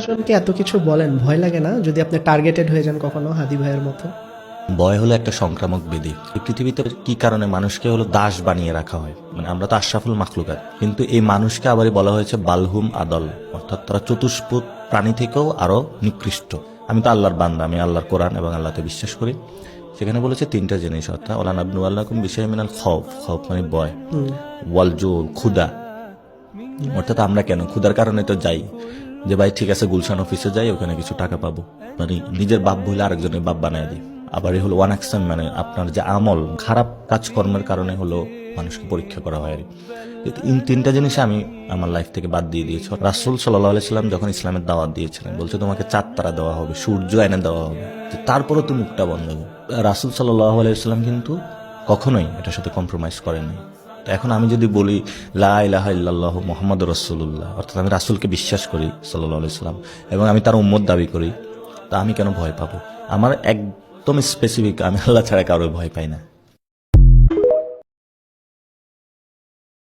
জনকে এত কিছু বলেন, ভয় লাগে না যদি আপনি টার্গেটেড হয়ে যান কখনো হাদি ভাইয়ের মতো? ভয় হলো একটা সংক্রামক ব্যাধি। এই পৃথিবীতে কি কারণে মানুষকে হলো দাস বানিয়ে রাখা হয়, মানে আমরা তো আশরাফুল মাখলুকাত, কিন্তু এই মানুষকে আবারই বলা হয়েছে বালহুম আদল, অর্থাৎ তারা চতুষ্পদ প্রাণী থেকেও আরো নিকৃষ্ট। আমি তো আল্লাহর বান্দা, আমি আল্লাহর কোরআন এবং আল্লাহতে বিশ্বাস করি। সেখানে বলেছে তিনটা জিনিস, অর্থাৎ ওলা নাবনু আল্লাহকুম বিষয় মিনাল খৌফ, খৌফ মানে ভয়, ওয়াল জোর ক্ষুদা, অর্থাৎ আমরা কেন ক্ষুদার কারণে তো যাই, যে ভাই ঠিক আছে গুলশান অফিসে যাই, ওখানে কিছু টাকা পাবো, মানে নিজের বাপ বলে আরেকজনের বাপ বানায় দিই। আবার এই হলো ওয়ান অ্যাকশন, মানে আপনার যে আমল খারাপ কাজকর্মের কারণে হলো মানুষকে পরীক্ষা করা হয় আর কি। এই তিনটা জিনিস আমি আমার লাইফ থেকে বাদ দিয়ে দিয়েছি। রাসূল সাল্লাল্লাহু আলাইহি সাল্লাম যখন ইসলামের দাওয়াত দিয়েছিলেন, বলছে তোমাকে চাঁদ তারা দেওয়া হবে, সূর্য এনে দেওয়া হবে, তারপরও তো মুখটা বন্ধ হবে। রাসূল সাল্লাল্লাহু আলাইহি সাল্লাম কিন্তু কখনোই এটার সাথে কম্প্রোমাইজ করেননি। তো এখন আমি যদি বলি লা ইলাহা ইল্লাল্লাহু মুহাম্মাদুর রাসূলুল্লাহ, অর্থাৎ আমি রাসূলকে বিশ্বাস করি সাল্লাল্লাহু আলাইহি সাল্লাম, এবং আমি তার উম্মত দাবি করি, তা আমি কেন ভয় পাবো? আমার একদম স্পেসিফিক, আমি আল্লাহ ছাড়া কারোর ভয় পাই না।